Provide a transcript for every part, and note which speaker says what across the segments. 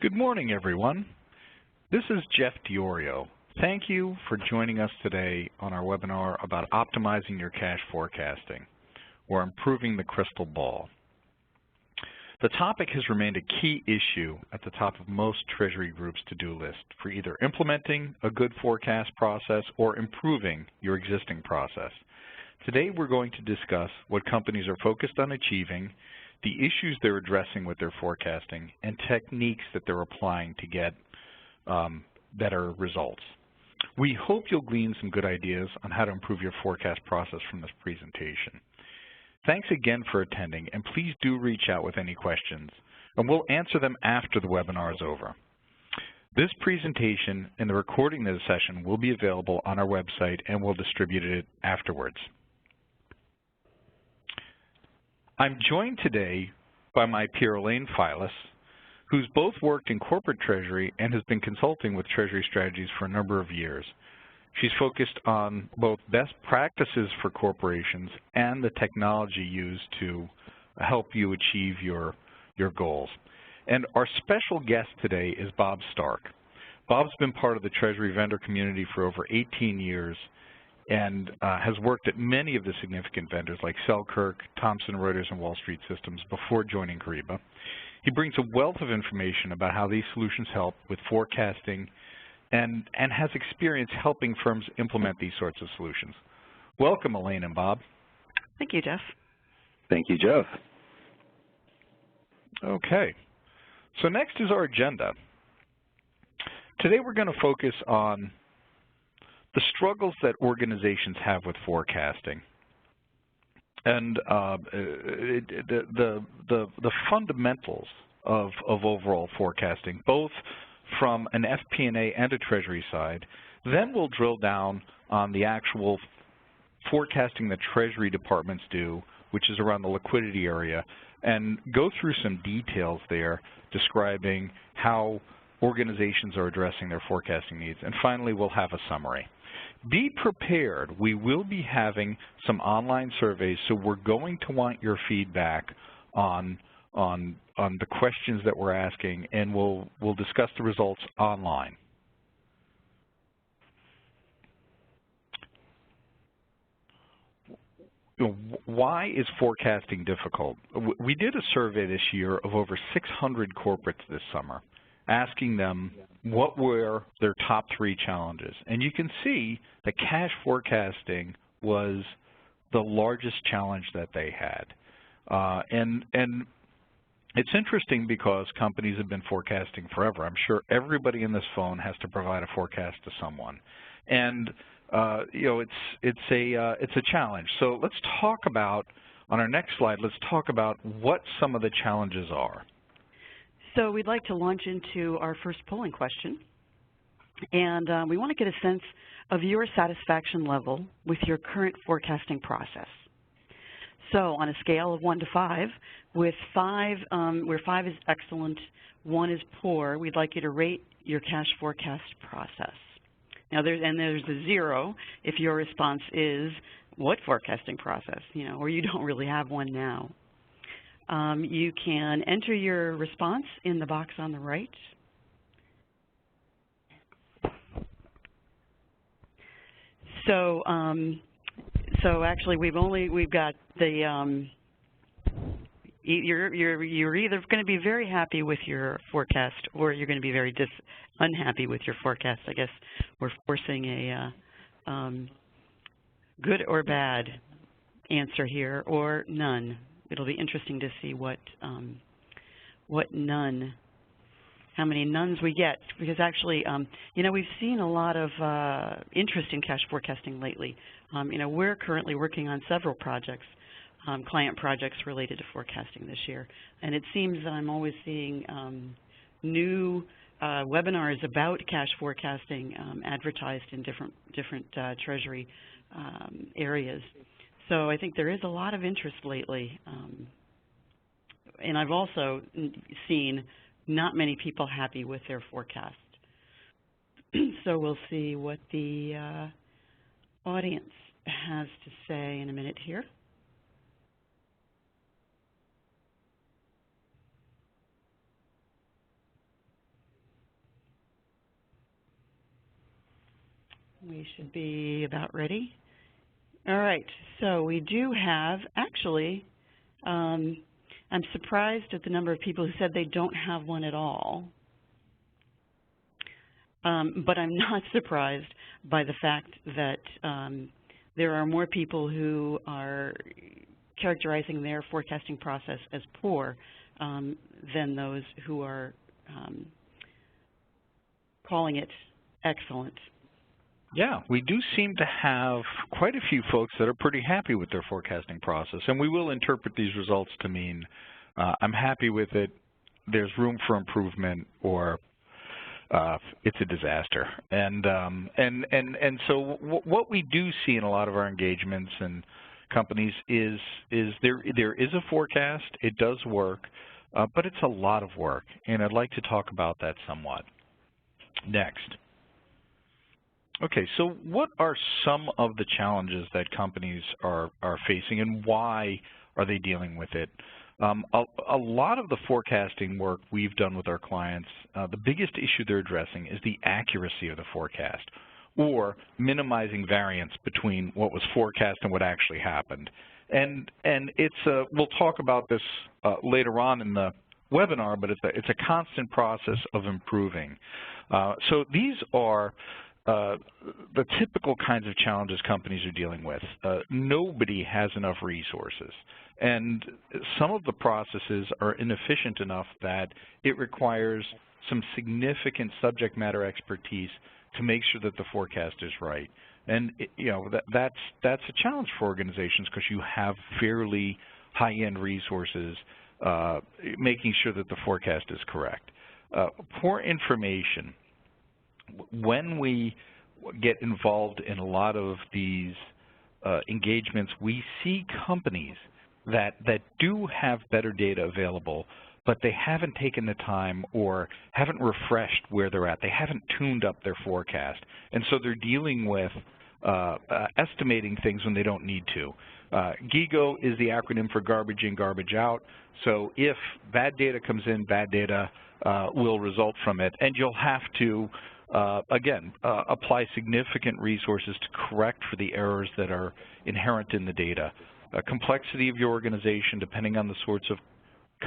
Speaker 1: Good morning, everyone. This is Jeff Diorio. Thank you for joining us today on our webinar about optimizing your cash forecasting or improving the crystal ball. The topic has remained a key issue at the top of most Treasury Group's to-do list for either implementing a good forecast process or improving your existing process. Today we're going to discuss what companies are focused on achieving, the issues they're addressing with their forecasting, and techniques that they're applying to get better results. We hope you'll glean some good ideas on how to improve your forecast process from this presentation. Thanks again for attending, and please do reach out with any questions, and we'll answer them after the webinar is over. This presentation and the recording of the session will be available on our website, and we'll distribute it afterwards. I'm joined today by my peer, Elaine Filas, who's both worked in corporate treasury and has been consulting with Treasury Strategies for a number of years. She's focused on both best practices for corporations and the technology used to help you achieve your goals. And our special guest today is Bob Stark. Bob's been part of the Treasury vendor community for over 18 years and has worked at many of the significant vendors like Selkirk, Thomson Reuters, and Wall Street Systems before joining Kyriba. He brings a wealth of information about how these solutions help with forecasting and has experience helping firms implement these sorts of solutions. Welcome, Elaine and Bob.
Speaker 2: Thank you, Jeff.
Speaker 3: Thank you, Jeff.
Speaker 1: Okay. So next is our agenda. Today we're going to focus on the struggles that organizations have with forecasting and the fundamentals of overall forecasting, both from an FP&A and a Treasury side. Then we'll drill down on the actual forecasting that Treasury departments do, which is around the liquidity area, and go through some details there describing how organizations are addressing their forecasting needs. And finally, we'll have a summary. Be prepared. We will be having some online surveys, so we're going to want your feedback on the questions that we're asking, and we'll discuss the results online. Why is forecasting difficult? We did a survey this year of over 600 corporates this summer, asking them what were their top 3 challenges. And you can see that cash forecasting was the largest challenge that they had. And it's interesting because companies have been forecasting forever. I'm sure everybody in this phone has to provide a forecast to someone. And you know, it's a challenge. So let's talk about, on our next slide, let's talk about what some of the challenges are.
Speaker 2: So we'd like to launch into our first polling question. And we want to get a sense of your satisfaction level with your current forecasting process. So on a scale of 1 to 5, with 5, where 5 is excellent, 1 is poor, we'd like you to rate your cash forecast process. Now there's a 0 if your response is, what forecasting process? You know, or you don't really have one now. You can enter your response in the box on the right. So, so actually, we've got the you're either going to be very happy with your forecast, or you're going to be very unhappy with your forecast. I guess we're forcing a good or bad answer here, or none. It'll be interesting to see what none, how many nones we get, because actually, you know, we've seen a lot of interest in cash forecasting lately. You know, we're currently working on several projects, client projects related to forecasting this year, and it seems that I'm always seeing new webinars about cash forecasting advertised in different Treasury areas. So I think there is a lot of interest lately, and I've also seen not many people happy with their forecast. So we'll see what the audience has to say in a minute here. We should be about ready. All right, so we do have, actually, I'm surprised at the number of people who said they don't have one at all. But I'm not surprised by the fact that there are more people who are characterizing their forecasting process as poor than those who are calling it excellent.
Speaker 1: Yeah, we do seem to have quite a few folks that are pretty happy with their forecasting process, and we will interpret these results to mean I'm happy with it, there's room for improvement, or it's a disaster. And so what we do see in a lot of our engagements and companies is there is a forecast, it does work, but it's a lot of work, and I'd like to talk about that somewhat. Next. Okay, so what are some of the challenges that companies are facing, and why are they dealing with it? A lot of the forecasting work we've done with our clients, the biggest issue they're addressing is the accuracy of the forecast, or minimizing variance between what was forecast and what actually happened. And it's we'll talk about this later on in the webinar, but it's a constant process of improving. So these are the typical kinds of challenges companies are dealing with. Nobody has enough resources, and some of the processes are inefficient enough that it requires some significant subject matter expertise to make sure that the forecast is right. And that's a challenge for organizations because you have fairly high-end resources making sure that the forecast is correct. Poor information. When we get involved in a lot of these engagements, we see companies that do have better data available, but they haven't taken the time or haven't refreshed where they're at. They haven't tuned up their forecast. And so they're dealing with estimating things when they don't need to. GIGO is the acronym for garbage in, garbage out. So if bad data comes in, bad data will result from it. And you'll have to again, apply significant resources to correct for the errors that are inherent in the data. Complexity of your organization, depending on the sorts of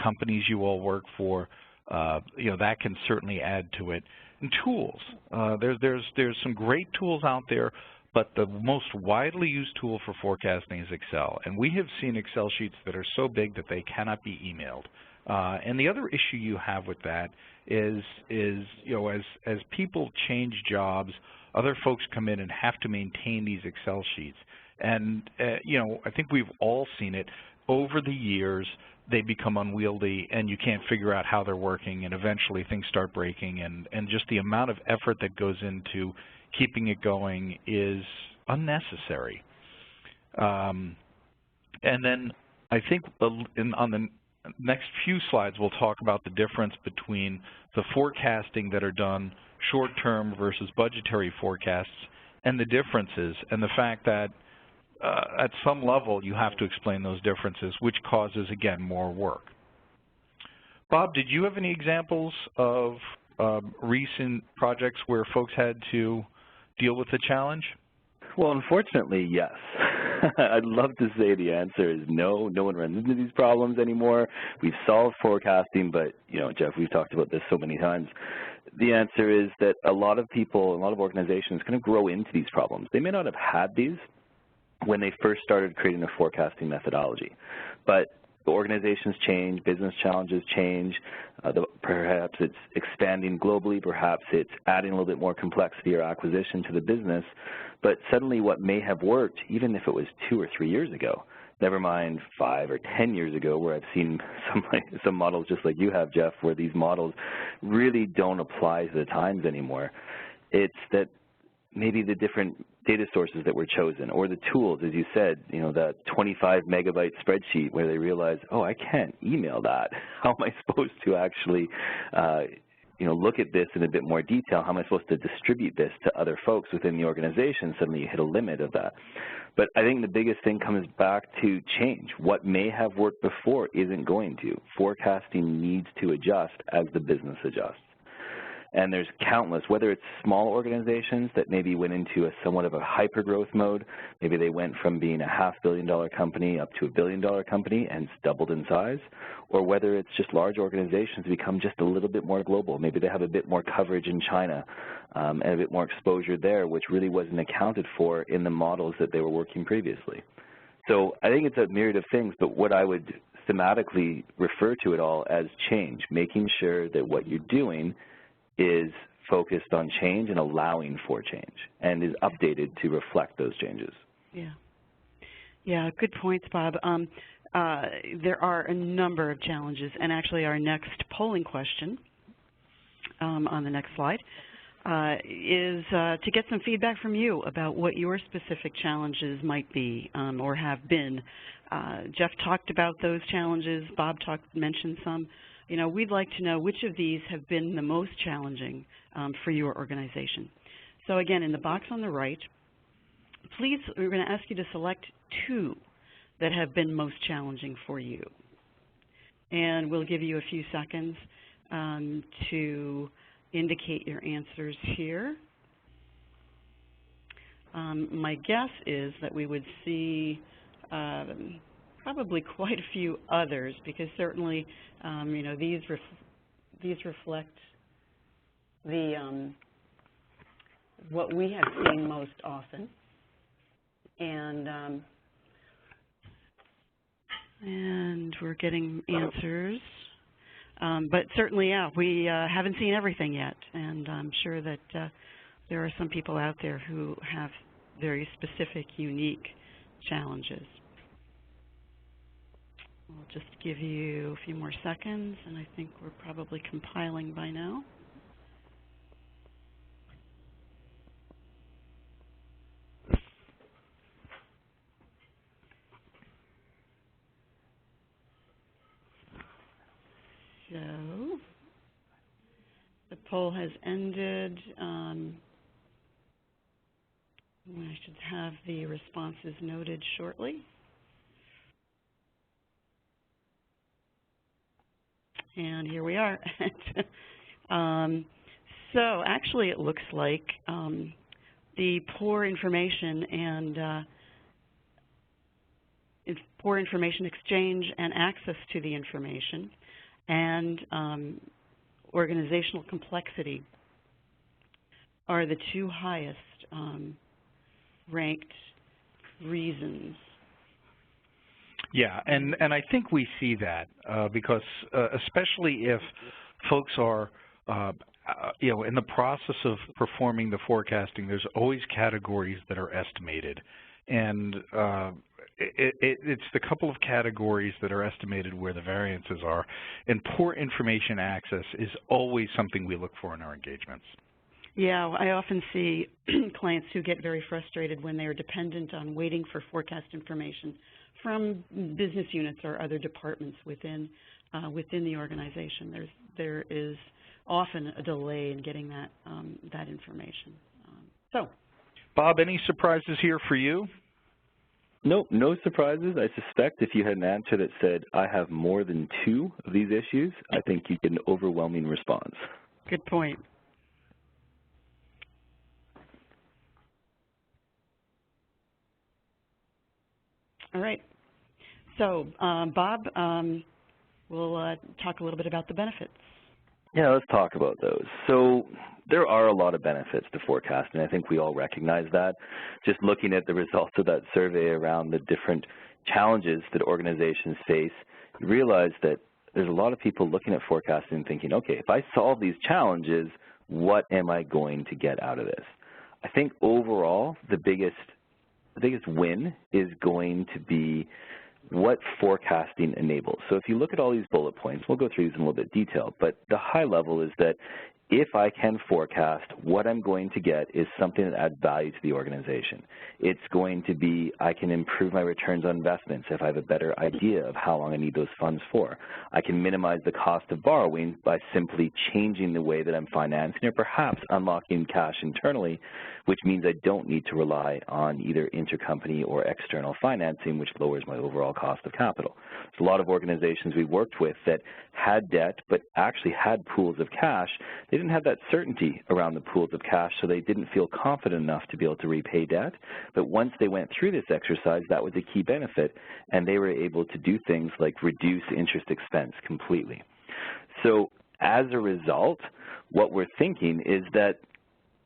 Speaker 1: companies you all work for, that can certainly add to it. And tools. There's some great tools out there, but the most widely used tool for forecasting is Excel. And we have seen Excel sheets that are so big that they cannot be emailed. And the other issue you have with that is as people change jobs, other folks come in and have to maintain these Excel sheets. And I think we've all seen it. Over the years, they become unwieldy, and you can't figure out how they're working, and eventually things start breaking. And just the amount of effort that goes into keeping it going is unnecessary. And then I think on the next few slides, we'll talk about the difference between the forecasting that are done short-term versus budgetary forecasts, and the differences, and the fact that at some level you have to explain those differences, which causes, again, more work. Bob, did you have any examples of recent projects where folks had to deal with the challenge?
Speaker 3: Well, unfortunately, yes. I'd love to say the answer is no. No one runs into these problems anymore. We've solved forecasting, but, Jeff, we've talked about this so many times. The answer is that a lot of people, a lot of organizations kind of grow into these problems. They may not have had these when they first started creating a forecasting methodology, but the organizations change, business challenges change, perhaps it's expanding globally, perhaps it's adding a little bit more complexity or acquisition to the business, but suddenly what may have worked, even if it was 2 or 3 years ago, never mind 5 or 10 years ago, where I've seen some models just like you have, Jeff, where these models really don't apply to the times anymore. It's that maybe the different data sources that were chosen, or the tools, as you said, that 25 megabyte spreadsheet where they realize, oh, I can't email that. How am I supposed to actually look at this in a bit more detail? How am I supposed to distribute this to other folks within the organization? Suddenly you hit a limit of that. But I think the biggest thing comes back to change. What may have worked before isn't going to. Forecasting needs to adjust as the business adjusts. And there's countless, whether it's small organizations that maybe went into a somewhat of a hyper-growth mode, maybe they went from being a $500 million company up to a $1 billion company and doubled in size, or whether it's just large organizations become just a little bit more global. Maybe they have a bit more coverage in China and a bit more exposure there, which really wasn't accounted for in the models that they were working previously. So I think it's a myriad of things, but what I would thematically refer to it all as change, making sure that what you're doing is focused on change and allowing for change and is updated to reflect those changes.
Speaker 2: Yeah. Yeah, good points, Bob. There are a number of challenges, and actually our next polling question on the next slide is to get some feedback from you about what your specific challenges might be or have been. Jeff talked about those challenges. Bob mentioned some. You know, we'd like to know which of these have been the most challenging for your organization. So again, in the box on the right, please, we're going to ask you to select 2 that have been most challenging for you. And we'll give you a few seconds to indicate your answers here. My guess is that we would see probably quite a few others, because certainly, you know, these reflect the what we have seen most often, and we're getting answers. But certainly, yeah, we haven't seen everything yet, and I'm sure that there are some people out there who have very specific, unique challenges. I'll just give you a few more seconds, and I think we're probably compiling by now. So the poll has ended. I should have the responses noted shortly. And here we are. So actually it looks like the poor information and poor information exchange and access to the information and organizational complexity are the 2 highest ranked reasons.
Speaker 1: Yeah, and I think we see that because especially if folks are, you know, in the process of performing the forecasting, there's always categories that are estimated. And it's the couple of categories that are estimated where the variances are. And poor information access is always something we look for in our engagements.
Speaker 2: Yeah, I often see clients who get very frustrated when they are dependent on waiting for forecast information from business units or other departments within the organization. There is often a delay in getting that that information. So,
Speaker 1: Bob, any surprises here for you?
Speaker 3: Nope, no surprises. I suspect if you had an answer that said, I have more than 2 of these issues, I think you'd get an overwhelming response.
Speaker 2: Good point. All right. So, Bob, we'll talk a little bit about the benefits.
Speaker 3: Yeah, let's talk about those. So there are a lot of benefits to forecasting. I think we all recognize that. Just looking at the results of that survey around the different challenges that organizations face, you realize that there's a lot of people looking at forecasting and thinking, okay, if I solve these challenges, what am I going to get out of this? I think overall, the biggest win is going to be what forecasting enables. So if you look at all these bullet points, we'll go through these in a little bit of detail, but the high level is that if I can forecast, what I'm going to get is something that adds value to the organization. It's going to be, I can improve my returns on investments if I have a better idea of how long I need those funds for. I can minimize the cost of borrowing by simply changing the way that I'm financing or perhaps unlocking cash internally, which means I don't need to rely on either intercompany or external financing, which lowers my overall cost of capital. There's a lot of organizations we worked with that had debt but actually had pools of cash. They didn't have that certainty around the pools of cash, so they didn't feel confident enough to be able to repay debt. But once they went through this exercise, that was a key benefit, and they were able to do things like reduce interest expense completely. So as a result, what we're thinking is that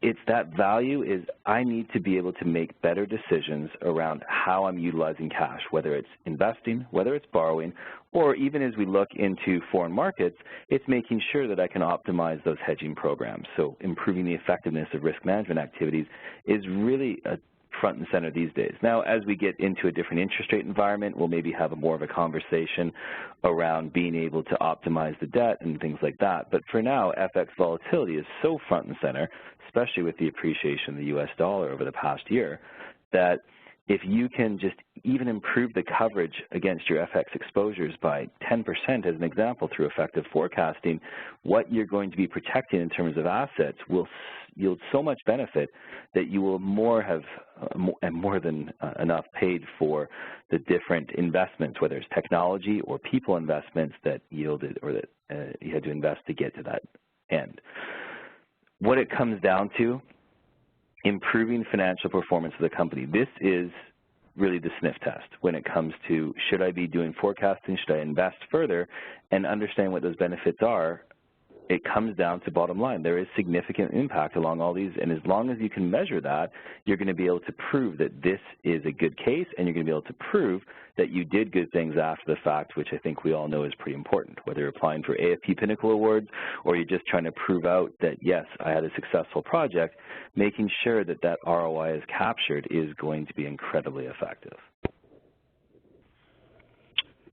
Speaker 3: it's that value is I need to be able to make better decisions around how I'm utilizing cash, whether it's investing, whether it's borrowing, or even as we look into foreign markets, it's making sure that I can optimize those hedging programs. So improving the effectiveness of risk management activities is really a front and center these days. Now, as we get into a different interest rate environment, we'll maybe have more of a conversation around being able to optimize the debt and things like that. But for now, FX volatility is so front and center, especially with the appreciation of the U.S. dollar over the past year, that if you can just even improve the coverage against your FX exposures by 10% as an example through effective forecasting, what you're going to be protecting in terms of assets will yield so much benefit that you will have more than enough paid for the different investments, whether it's technology or people investments that yielded or that you had to invest to get to that end. What it comes down to, improving financial performance of the company. This is really the sniff test when it comes to should I be doing forecasting, should I invest further, and understand what those benefits are. It comes down to bottom line. There is significant impact along all these, and as long as you can measure that, you're going to be able to prove that this is a good case, and you're going to be able to prove that you did good things after the fact, which I think we all know is pretty important, whether you're applying for AFP Pinnacle Awards or you're just trying to prove out that, yes, I had a successful project, making sure that that ROI is captured is going to be incredibly effective.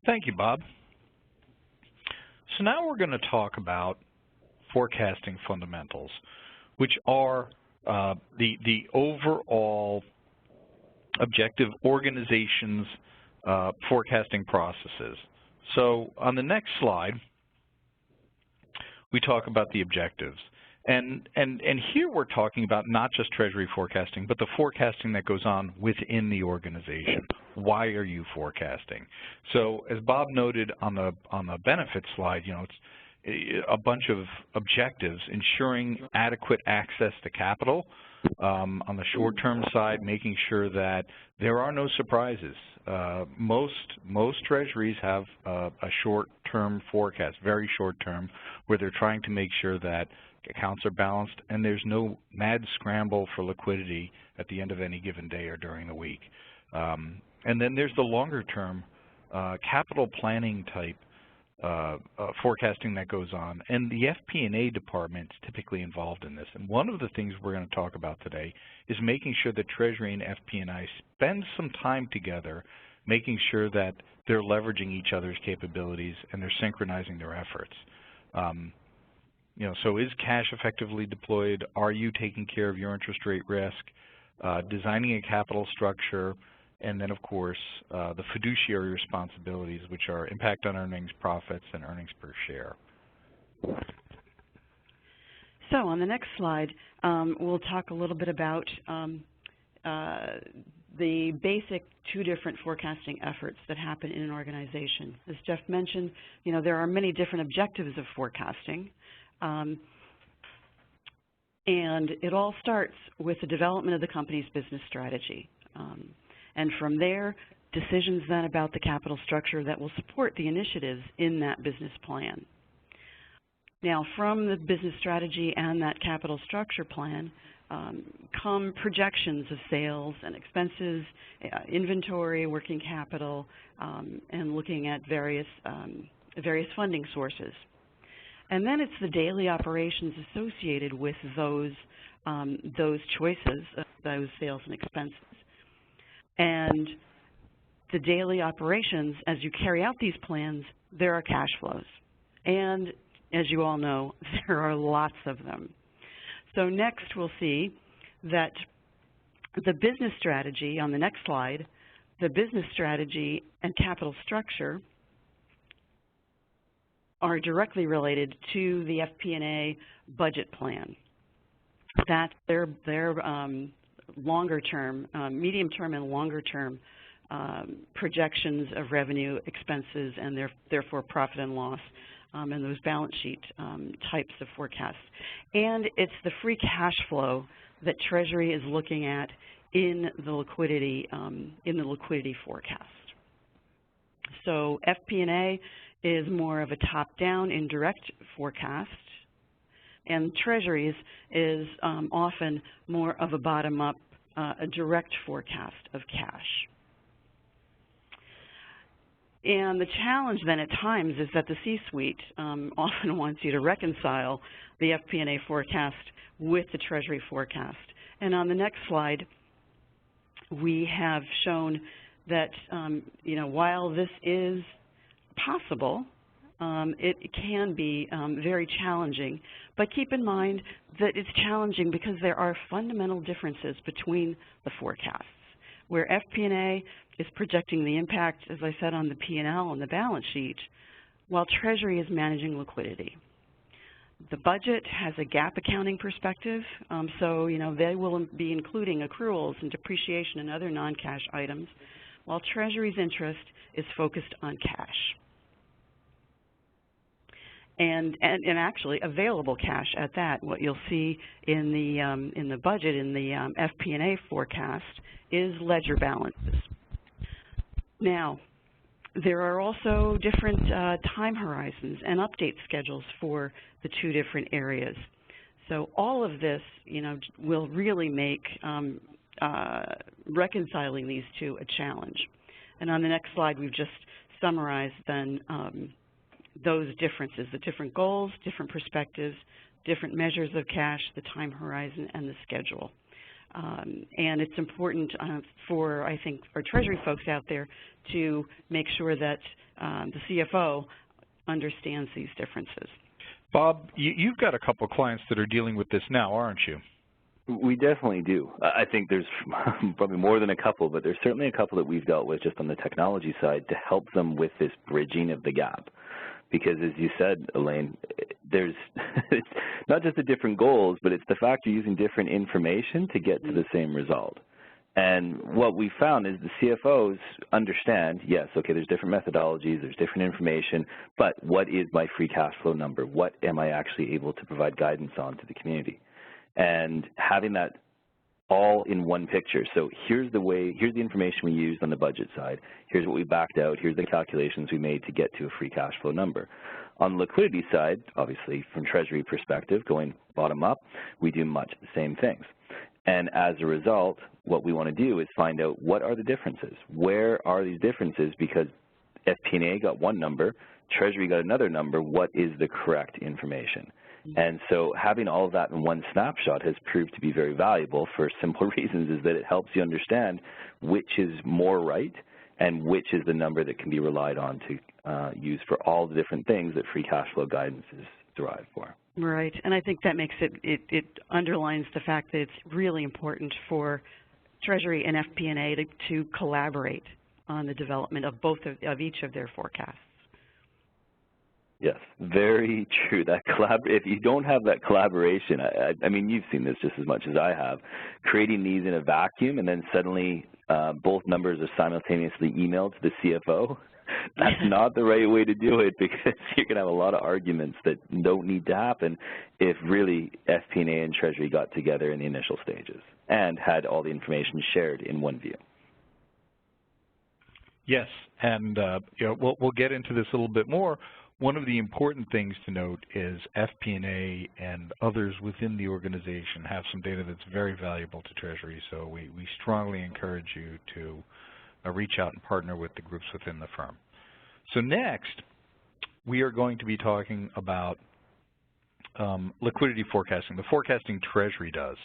Speaker 1: Thank you, Bob. So now we're going to talk about forecasting fundamentals, which are the overall objective organization's forecasting processes. So on the next slide, we talk about the objectives. And here we're talking about not just Treasury forecasting, but the forecasting that goes on within the organization. Why are you forecasting? So as Bob noted on the benefits slide, you know, it's a bunch of objectives: ensuring adequate access to capital. On the short-term side, making sure that there are no surprises. Most treasuries have a short-term forecast, very short-term, where they're trying to make sure that accounts are balanced and there's no mad scramble for liquidity at the end of any given day or during the week. And then there's the longer-term capital planning type forecasting that goes on, and the FP&A department is typically involved in this. And one of the things we're going to talk about today is making sure that Treasury and FP&I spend some time together, making sure that they're leveraging each other's capabilities and they're synchronizing their efforts. You know, so is cash effectively deployed? Are you taking care of your interest rate risk? Designing a capital structure, and then, of course, the fiduciary responsibilities, which are impact on earnings, profits, and earnings per share.
Speaker 2: So on the next slide, we'll talk a little bit about the basic two different forecasting efforts that happen in an organization. As Jeff mentioned, you know, there are many different objectives of forecasting. And it all starts with the development of the company's business strategy. And from there, decisions then about the capital structure that will support the initiatives in that business plan. Now, from the business strategy and that capital structure plan come projections of sales and expenses, inventory, working capital, and looking at various funding sources. And then it's the daily operations associated with those choices, those sales and expenses. And the daily operations, as you carry out these plans, there are cash flows. And as you all know, there are lots of them. So next we'll see that the business strategy, on the next slide, the business strategy and capital structure are directly related to the FP&A budget plan. That's their longer-term, medium-term and longer-term projections of revenue, expenses, and therefore profit and loss and those balance sheet types of forecasts. And it's the free cash flow that Treasury is looking at in the liquidity forecast. So FP&A is more of a top-down indirect forecast, and Treasury's is often more of a bottom-up, a direct forecast of cash. And the challenge then at times is that the C-suite often wants you to reconcile the FP&A forecast with the Treasury forecast. And on the next slide, we have shown that while this is possible, it can be very challenging. But keep in mind that it's challenging because there are fundamental differences between the forecasts, where FP&A is projecting the impact, as I said, on the P&L and the balance sheet, while Treasury is managing liquidity. The budget has a GAAP accounting perspective, so they will be including accruals and depreciation and other non-cash items, while Treasury's interest is focused on cash. And actually available cash at that. What you'll see in the budget, in the FP&A forecast, is ledger balances. Now, there are also different time horizons and update schedules for the two different areas. So all of this, will really make reconciling these two a challenge. And on the next slide, we've just summarized then those differences, the different goals, different perspectives, different measures of cash, the time horizon, and the schedule. And it's important for, I think, our Treasury folks out there to make sure that the CFO understands these differences.
Speaker 1: Bob, you've got a couple of clients that are dealing with this now, aren't you?
Speaker 3: We definitely do. I think there's probably more than a couple, but there's certainly a couple that we've dealt with just on the technology side to help them with this bridging of the gap. Because as you said, Elaine, there's not just the different goals, but it's the fact you're using different information to get to the same result. And what we found is the CFOs understand, yes, okay, there's different methodologies, there's different information, but what is my free cash flow number? What am I actually able to provide guidance on to the community? And having that all in one picture. So here's the information we used on the budget side. Here's what we backed out. Here's the calculations we made to get to a free cash flow number. On the liquidity side, obviously from Treasury perspective, going bottom up, we do much the same things. And as a result, what we want to do is find out what are the differences. Where are these differences? Because FP&A got one number, Treasury got another number. What is the correct information? And so having all of that in one snapshot has proved to be very valuable for simple reasons, is that it helps you understand which is more right and which is the number that can be relied on to use for all the different things that free cash flow guidance is derived for.
Speaker 2: Right, and I think that makes it underlines the fact that it's really important for Treasury and FP&A to collaborate on the development of of each of their forecasts.
Speaker 3: Yes, very true. That if you don't have that collaboration, I mean, you've seen this just as much as I have, creating these in a vacuum and then suddenly both numbers are simultaneously emailed to the CFO, that's not the right way to do it, because you're going to have a lot of arguments that don't need to happen if really FP&A and Treasury got together in the initial stages and had all the information shared in one view.
Speaker 1: Yes, and we'll get into this a little bit more. One of the important things to note is FP&A and others within the organization have some data that's very valuable to Treasury, so we strongly encourage you to reach out and partner with the groups within the firm. So next, we are going to be talking about liquidity forecasting, the forecasting Treasury does.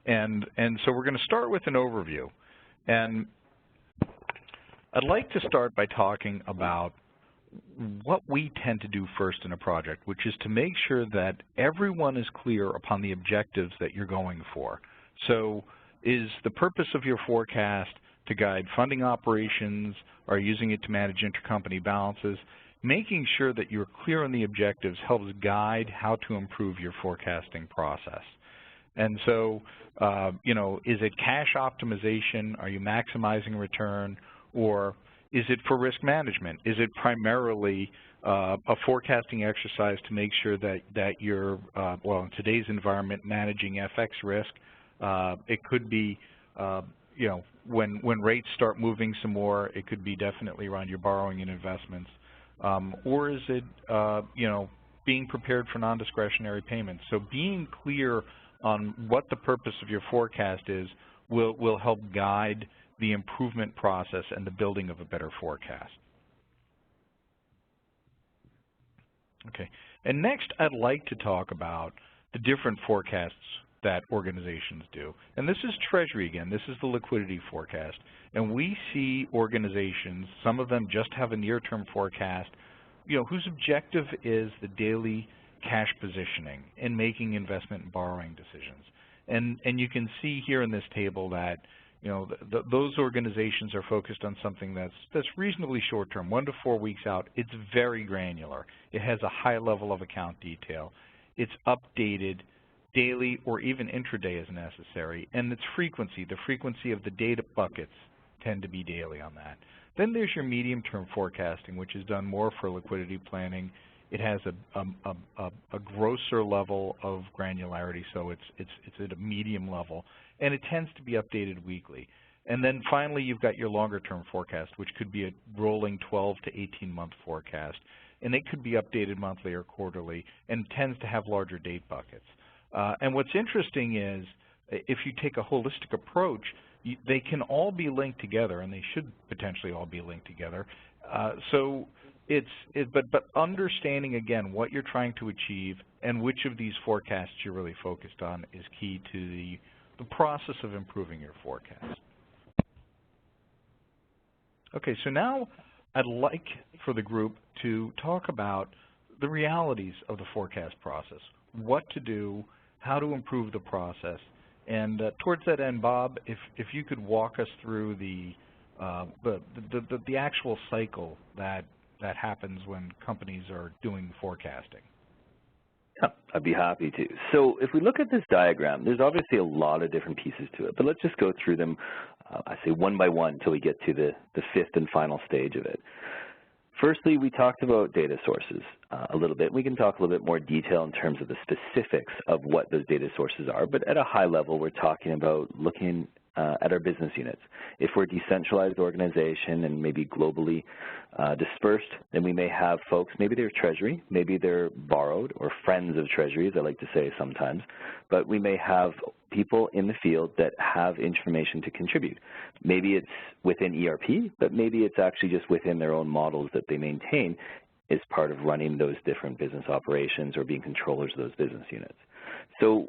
Speaker 1: And so we're going to start with an overview. And I'd like to start by talking about what we tend to do first in a project, which is to make sure that everyone is clear upon the objectives that you're going for. So is the purpose of your forecast to guide funding operations, or using it to manage intercompany balances? Making sure that you're clear on the objectives helps guide how to improve your forecasting process. And so, is it cash optimization? Are you maximizing return? Or is it for risk management? Is it primarily a forecasting exercise to make sure that you're, well, in today's environment, managing FX risk. It could be, you know, when rates start moving some more, it could be definitely around your borrowing and investments. Or is it, you know, being prepared for non-discretionary payments? So being clear on what the purpose of your forecast is will help guide the improvement process and the building of a better forecast. Okay, and next I'd like to talk about the different forecasts that organizations do. And this is Treasury again, this is the liquidity forecast. And we see organizations, some of them just have a near-term forecast, you know, whose objective is the daily cash positioning and making investment and borrowing decisions. And you can see here in this table that, you know, those organizations are focused on something that's reasonably short-term, 1 to 4 weeks out. It's very granular. It has a high level of account detail. It's updated daily or even intraday as necessary. And its frequency, the frequency of the data buckets tend to be daily on that. Then there's your medium-term forecasting, which is done more for liquidity planning. It has a grosser level of granularity, so it's at a medium level, and it tends to be updated weekly. And then finally, you've got your longer-term forecast, which could be a rolling 12 to 18-month forecast, and it could be updated monthly or quarterly, and tends to have larger date buckets. And what's interesting is, if you take a holistic approach, they can all be linked together, and they should potentially all be linked together. But understanding again what you're trying to achieve and which of these forecasts you're really focused on is key to the process of improving your forecast. Okay, so now I'd like for the group to talk about the realities of the forecast process, what to do, how to improve the process. And towards that end, Bob, if you could walk us through the actual cycle that happens when companies are doing forecasting.
Speaker 3: Yeah, I'd be happy to. So if we look at this diagram, there's obviously a lot of different pieces to it, but let's just go through them, I say one by one until we get to the fifth and final stage of it. Firstly, we talked about data sources a little bit. We can talk a little bit more detail in terms of the specifics of what those data sources are, but at a high level, we're talking about looking at our business units. If we're a decentralized organization and maybe globally dispersed, then we may have folks, maybe they're Treasury, maybe they're borrowed or friends of Treasury, as I like to say sometimes, but we may have people in the field that have information to contribute. Maybe it's within ERP, but maybe it's actually just within their own models that they maintain as part of running those different business operations or being controllers of those business units. So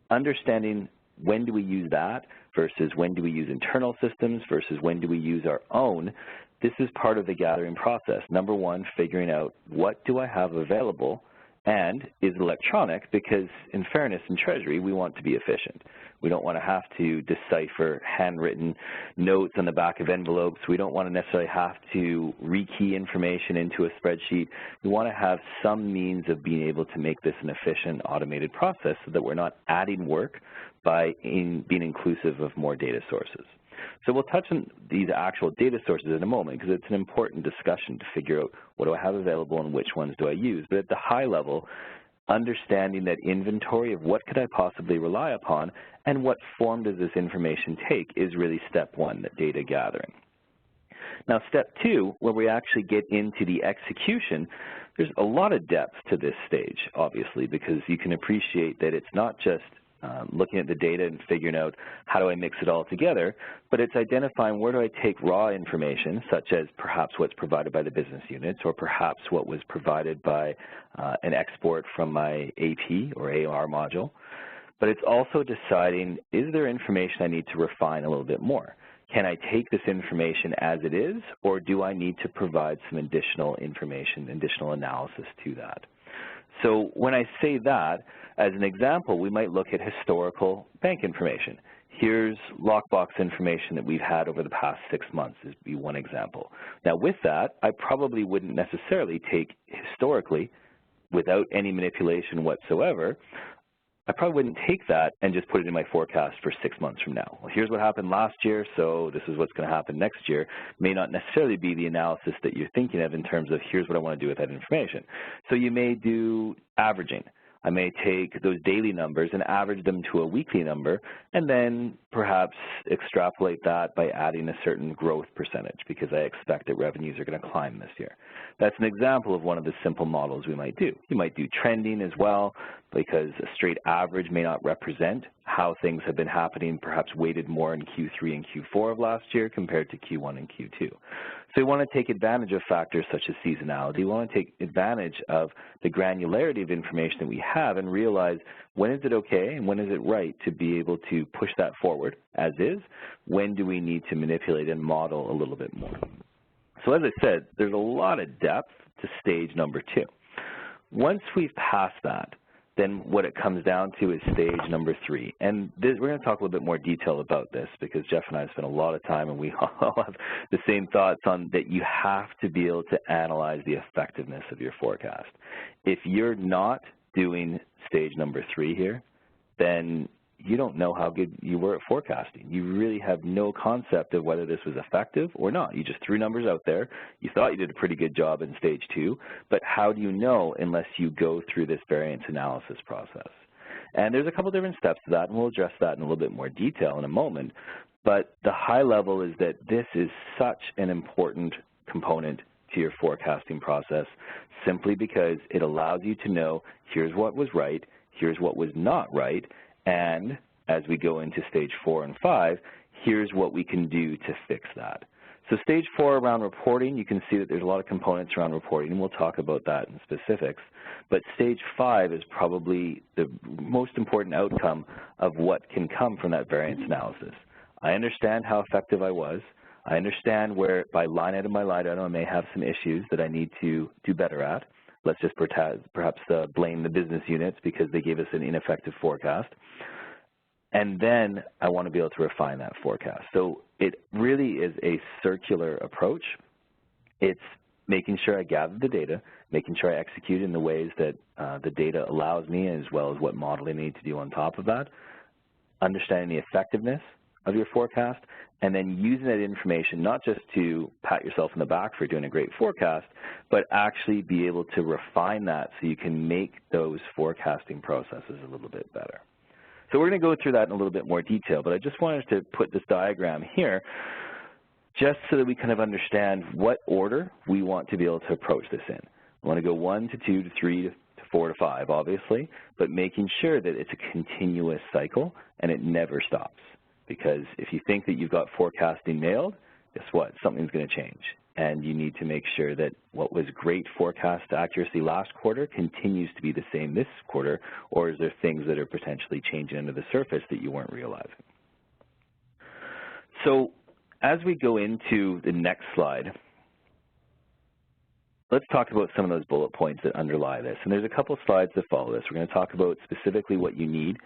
Speaker 3: understanding when do we use that versus when do we use internal systems versus when do we use our own, this is part of the gathering process. Number one, figuring out what do I have available and is it electronic, because in fairness in Treasury, we want to be efficient. We don't want to have to decipher handwritten notes on the back of envelopes. We don't want to necessarily have to rekey information into a spreadsheet. We want to have some means of being able to make this an efficient, automated process so that we're not adding work by being inclusive of more data sources. So we'll touch on these actual data sources in a moment because it's an important discussion to figure out what do I have available and which ones do I use. But at the high level, understanding that inventory of what could I possibly rely upon and what form does this information take is really step one, the data gathering. Now step two, where we actually get into the execution, there's a lot of depth to this stage, obviously, because you can appreciate that it's not just looking at the data and figuring out how do I mix it all together, but it's identifying where do I take raw information, such as perhaps what's provided by the business units or perhaps what was provided by an export from my AP or AR module. But it's also deciding, is there information I need to refine a little bit more? Can I take this information as it is, or do I need to provide some additional information, additional analysis to that? So when I say that, as an example, we might look at historical bank information. Here's lockbox information that we've had over the past 6 months, is be one example. Now with that, I probably wouldn't necessarily take historically, without any manipulation whatsoever, I probably wouldn't take that and just put it in my forecast for 6 months from now. Well, here's what happened last year, so this is what's going to happen next year. May not necessarily be the analysis that you're thinking of in terms of here's what I want to do with that information. So you may do averaging. I may take those daily numbers and average them to a weekly number and then perhaps extrapolate that by adding a certain growth percentage because I expect that revenues are going to climb this year. That's an example of one of the simple models we might do. You might do trending as well because a straight average may not represent how things have been happening, perhaps weighted more in Q3 and Q4 of last year compared to Q1 and Q2. So we want to take advantage of factors such as seasonality. We want to take advantage of the granularity of information that we have and realize when is it okay and when is it right to be able to push that forward as is, when do we need to manipulate and model a little bit more. So as I said, there's a lot of depth to stage number 2. Once we've passed that, then what it comes down to is stage number 3. And we're going to talk a little bit more detail about this because Jeff and I have spent a lot of time and we all have the same thoughts on that you have to be able to analyze the effectiveness of your forecast. If you're not doing stage number 3 here, then you don't know how good you were at forecasting. You really have no concept of whether this was effective or not. You just threw numbers out there. You thought you did a pretty good job in stage 2, but how do you know unless you go through this variance analysis process? And there's a couple different steps to that, and we'll address that in a little bit more detail in a moment. But the high level is that this is such an important component to your forecasting process simply because it allows you to know here's what was right, here's what was not right, and as we go into stage 4 and 5, here's what we can do to fix that. So stage 4 around reporting, you can see that there's a lot of components around reporting, and we'll talk about that in specifics. But stage 5 is probably the most important outcome of what can come from that variance analysis. I understand how effective I was. I understand where by line item I may have some issues that I need to do better at. Let's just perhaps blame the business units because they gave us an ineffective forecast. And then I want to be able to refine that forecast. So it really is a circular approach. It's making sure I gather the data, making sure I execute in the ways that the data allows me, as well as what modeling I need to do on top of that, understanding the effectiveness of your forecast, and then using that information not just to pat yourself in the back for doing a great forecast, but actually be able to refine that so you can make those forecasting processes a little bit better. So we're going to go through that in a little bit more detail, but I just wanted to put this diagram here just so that we kind of understand what order we want to be able to approach this in. We want to go 1 to 2 to 3 to 4 to 5, obviously, but making sure that it's a continuous cycle and it never stops. Because if you think that you've got forecasting nailed, guess what? Something's going to change. And you need to make sure that what was great forecast accuracy last quarter continues to be the same this quarter, or is there things that are potentially changing under the surface that you weren't realizing? So as we go into the next slide, let's talk about some of those bullet points that underlie this. And there's a couple slides that follow this. We're going to talk about specifically what you need,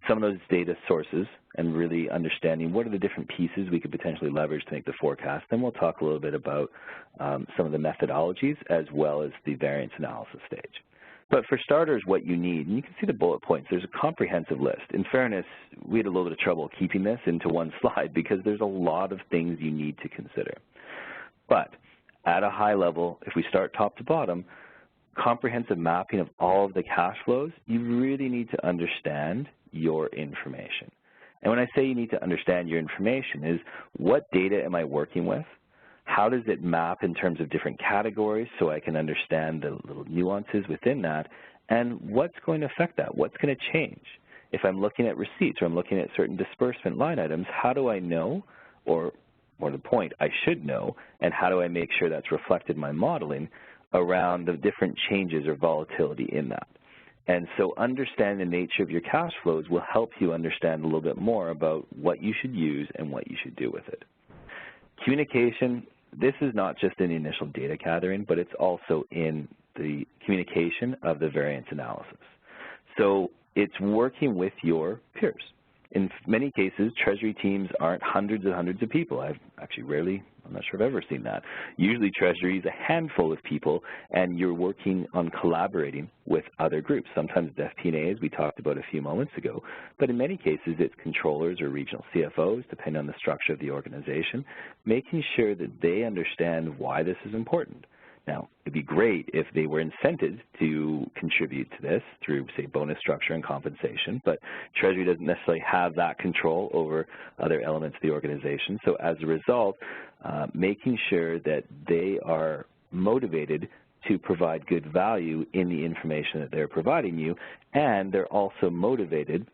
Speaker 3: some of those data sources, and really understanding what are the different pieces we could potentially leverage to make the forecast. Then we'll talk a little bit about some of the methodologies as well as the variance analysis stage. But for starters, what you need, and you can see the bullet points, there's a comprehensive list. In fairness, we had a little bit of trouble keeping this into one slide because there's a lot of things you need to consider. But at a high level, if we start top to bottom, comprehensive mapping of all of the cash flows, you really need to understand your information. And when I say you need to understand your information is what data am I working with? How does it map in terms of different categories so I can understand the little nuances within that? And what's going to affect that? What's going to change? If I'm looking at receipts or I'm looking at certain disbursement line items, how do I know, or more to the point, I should know, and how do I make sure that's reflected in my modeling around the different changes or volatility in that? And so understanding the nature of your cash flows will help you understand a little bit more about what you should use and what you should do with it. Communication, this is not just in the initial data gathering, but it's also in the communication of the variance analysis. So it's working with your peers. In many cases, Treasury teams aren't hundreds and hundreds of people. I've actually rarely I'm not sure I've ever seen that. Usually Treasury is a handful of people, and you're working on collaborating with other groups. Sometimes it's FP&A, as we talked about a few moments ago, but in many cases it's controllers or regional CFOs, depending on the structure of the organization, making sure that they understand why this is important. Now, it'd be great if they were incented to contribute to this through, say, bonus structure and compensation, but Treasury doesn't necessarily have that control over other elements of the organization. So as a result, making sure that they are motivated to provide good value in the information that they're providing you, and they're also motivated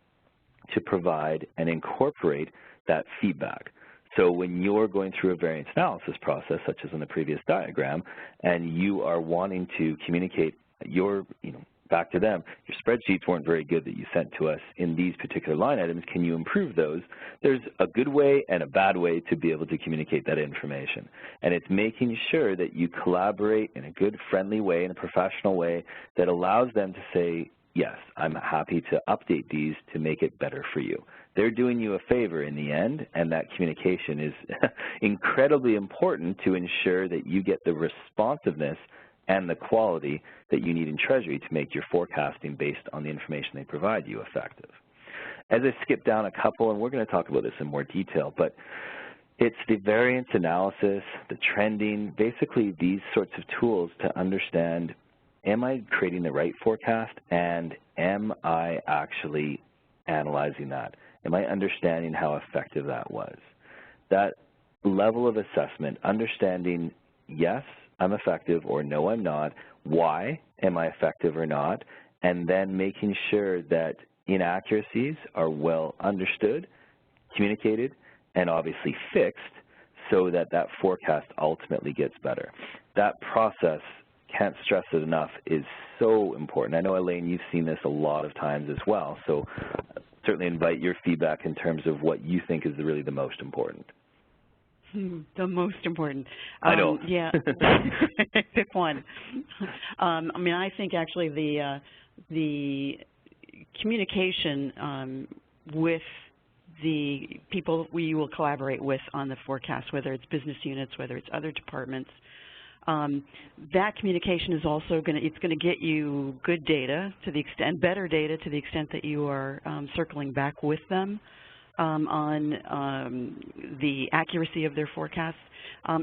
Speaker 3: to provide and incorporate that feedback. So when you're going through a variance analysis process, such as in the previous diagram, and you are wanting to communicate your, back to them, your spreadsheets weren't very good that you sent to us in these particular line items, can you improve those? There's a good way and a bad way to be able to communicate that information. And it's making sure that you collaborate in a good, friendly way, in a professional way that allows them to say, yes, I'm happy to update these to make it better for you. They're doing you a favor in the end, and that communication is incredibly important to ensure that you get the responsiveness and the quality that you need in Treasury to make your forecasting based on the information they provide you effective. As I skip down a couple, and we're going to talk about this in more detail, but it's the variance analysis, the trending, basically these sorts of tools to understand, am I creating the right forecast, and am I actually analyzing that? Am I understanding how effective that was? That level of assessment, understanding, yes, I'm effective, or no, I'm not, why am I effective or not, and then making sure that inaccuracies are well understood, communicated, and obviously fixed so that that forecast ultimately gets better. That process, can't stress it enough, is so important. I know, Elaine, you've seen this a lot of times as well, so certainly invite your feedback in terms of what you think is really the most important.
Speaker 2: The most important.
Speaker 3: I know.
Speaker 2: Yeah. Pick one. I mean, I think actually the communication with the people we will collaborate with on the forecast, whether it's business units, whether it's other departments, that communication is also going to get you good data to the extent, better data to the extent that you are circling back with them on the accuracy of their forecasts.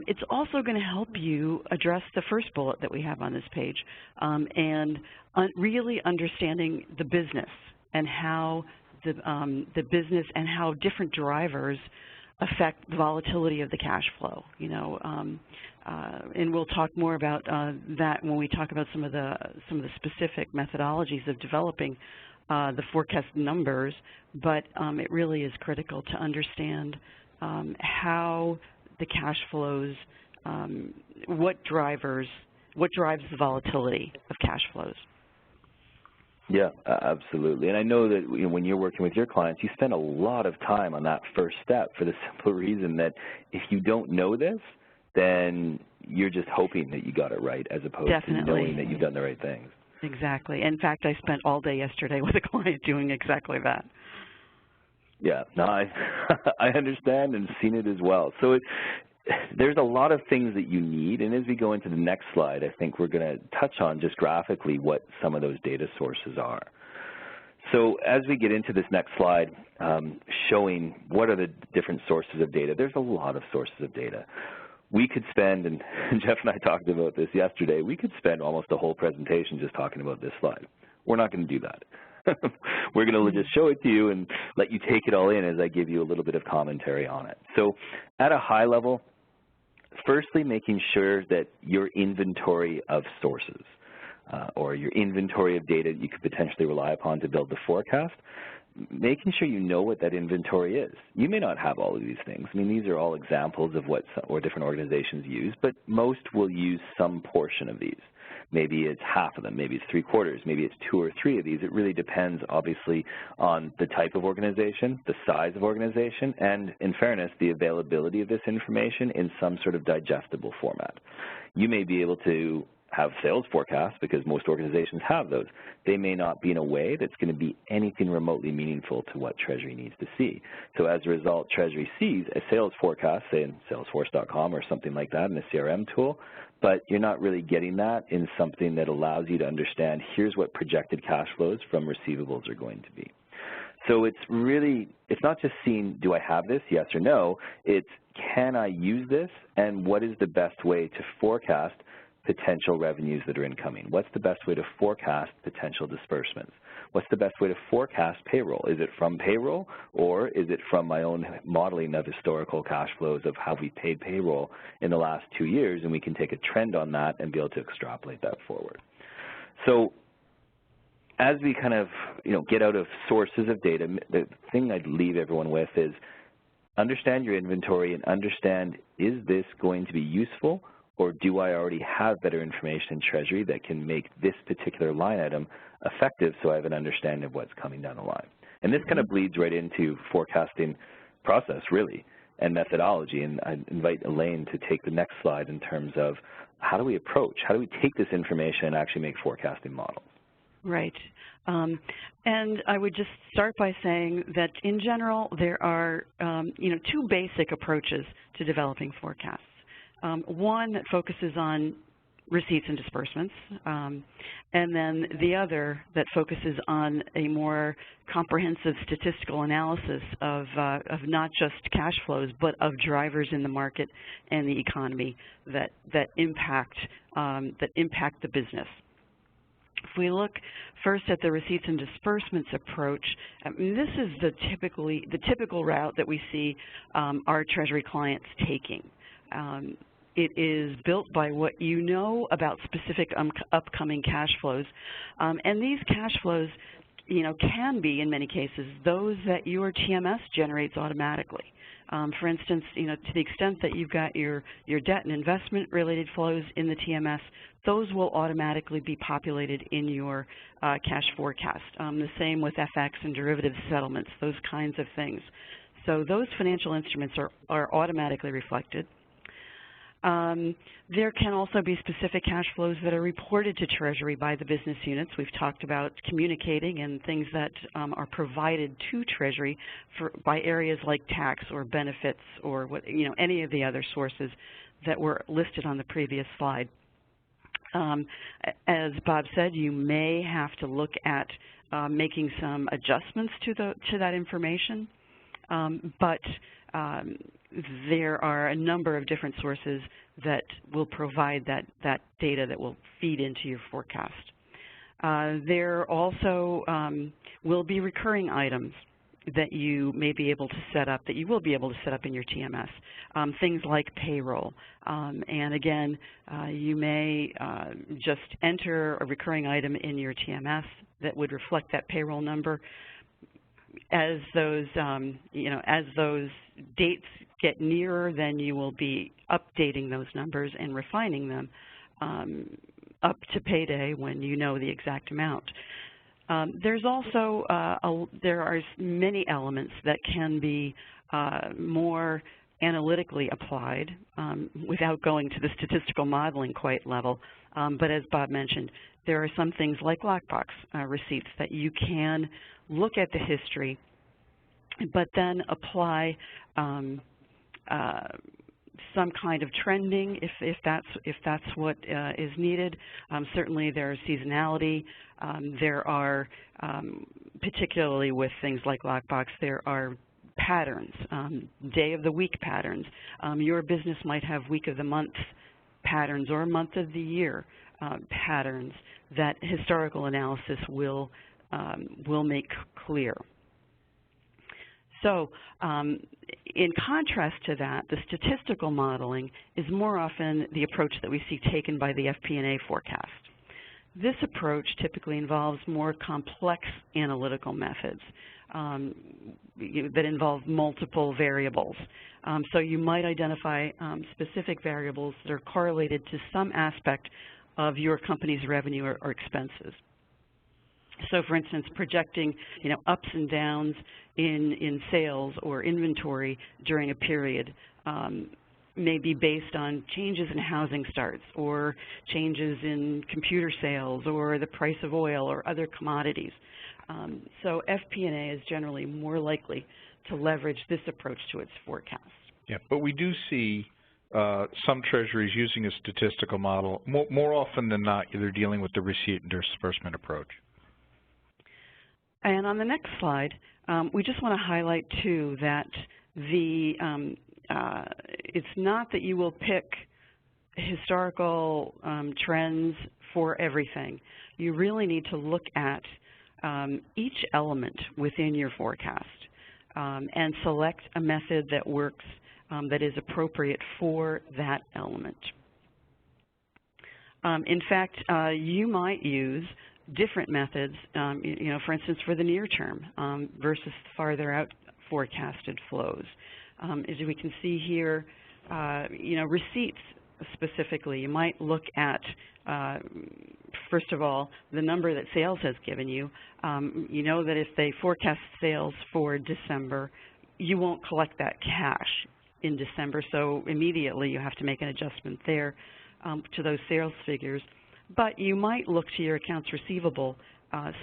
Speaker 2: It's also going to help you address the first bullet that we have on this page, and really understanding the business and how the business and how different drivers affect the volatility of the cash flow. And we'll talk more about that when we talk about some of the specific methodologies of developing the forecast numbers, but it really is critical to understand how the cash flows, what drives the volatility of cash flows.
Speaker 3: Yeah, absolutely. And I know that when you're working with your clients, you spend a lot of time on that first step for the simple reason that if you don't know this, then you're just hoping that you got it right as opposed to knowing that you've done the right things.
Speaker 2: Exactly. In fact, I spent all day yesterday with a client doing exactly that.
Speaker 3: Yeah, no, I understand and seen it as well. So there's a lot of things that you need, and as we go into the next slide, I think we're going to touch on just graphically what some of those data sources are. So as we get into this next slide, showing what are the different sources of data, there's a lot of sources of data. We could spend, and Jeff and I talked about this yesterday, we could spend almost a whole presentation just talking about this slide. We're not going to do that. We're going to just show it to you and let you take it all in as I give you a little bit of commentary on it. So at a high level, firstly, making sure that your inventory of sources or your inventory of data you could potentially rely upon to build the forecast, making sure you know what that inventory is. You may not have all of these things. I mean, these are all examples of what different organizations use, but most will use some portion of these. Maybe it's half of them, maybe it's 3/4, maybe it's 2 or 3 of these. It really depends, obviously, on the type of organization, the size of organization, and, in fairness, the availability of this information in some sort of digestible format. You may be able to have sales forecasts because most organizations have those. They may not be in a way that's going to be anything remotely meaningful to what Treasury needs to see. So as a result, Treasury sees a sales forecast, say in Salesforce.com or something like that in a CRM tool, but you're not really getting that in something that allows you to understand here's what projected cash flows from receivables are going to be. So it's really, it's not just seeing, do I have this, yes or no, it's can I use this, and what is the best way to forecast potential revenues that are incoming? What's the best way to forecast potential disbursements? What's the best way to forecast payroll? Is it from payroll, or is it from my own modeling of historical cash flows of how we paid payroll in the last 2 years, and we can take a trend on that and be able to extrapolate that forward. So as we kind of, get out of sources of data, the thing I'd leave everyone with is understand your inventory and understand, is this going to be useful, or do I already have better information in Treasury that can make this particular line item effective so I have an understanding of what's coming down the line? And this kind of bleeds right into forecasting process, really, and methodology. And I invite Elaine to take the next slide in terms of how do we approach, how do we take this information and actually make forecasting models?
Speaker 2: Right. And I would just start by saying that in general there are, two basic approaches to developing forecasts. One that focuses on receipts and disbursements, and then the other that focuses on a more comprehensive statistical analysis of not just cash flows, but of drivers in the market and the economy that impact the business. If we look first at the receipts and disbursements approach, this is the typical route that we see our Treasury clients taking. It is built by what you know about specific upcoming cash flows, and these cash flows, can be in many cases those that your TMS generates automatically. For instance, to the extent that you've got your debt and investment related flows in the TMS, those will automatically be populated in your cash forecast. The same with FX and derivative settlements, those kinds of things. So those financial instruments are automatically reflected. There can also be specific cash flows that are reported to Treasury by the business units. We've talked about communicating and things that are provided to Treasury by areas like tax or benefits or any of the other sources that were listed on the previous slide. As Bob said, you may have to look at making some adjustments to that information, but there are a number of different sources that will provide that data that will feed into your forecast. There also will be recurring items that you may be able to set up, that you will be able to set up in your TMS, things like payroll. And again, you may just enter a recurring item in your TMS that would reflect that payroll number. As those, as those dates get nearer, then you will be updating those numbers and refining them up to payday when you know the exact amount. There's also, there are many elements that can be more analytically applied without going to the statistical modeling quite level. But as Bob mentioned, there are some things like lockbox receipts that you can look at the history, but then apply some kind of trending if that's what is needed. Certainly there is seasonality. There are, particularly with things like lockbox, there are patterns, day of the week patterns. Your business might have week of the month patterns or month of the year patterns that historical analysis will make clear. So in contrast to that, the statistical modeling is more often the approach that we see taken by the FP&A forecast. This approach typically involves more complex analytical methods that involve multiple variables. So you might identify specific variables that are correlated to some aspect of your company's revenue or expenses. So, for instance, projecting, ups and downs in sales or inventory during a period may be based on changes in housing starts or changes in computer sales or the price of oil or other commodities. So FP&A is generally more likely to leverage this approach to its forecast.
Speaker 1: Yeah, but we do see some treasuries using a statistical model. More often than not, they're dealing with the receipt and disbursement approach.
Speaker 2: And on the next slide, we just want to highlight, too, that it's not that you will pick historical trends for everything. You really need to look at each element within your forecast and select a method that works that is appropriate for that element. In fact, you might use different methods, for instance, for the near term versus farther out forecasted flows. As we can see here, receipts specifically, you might look at, first of all, the number that sales has given you. You know that if they forecast sales for December, you won't collect that cash in December, so immediately you have to make an adjustment there to those sales figures. But you might look to your accounts receivable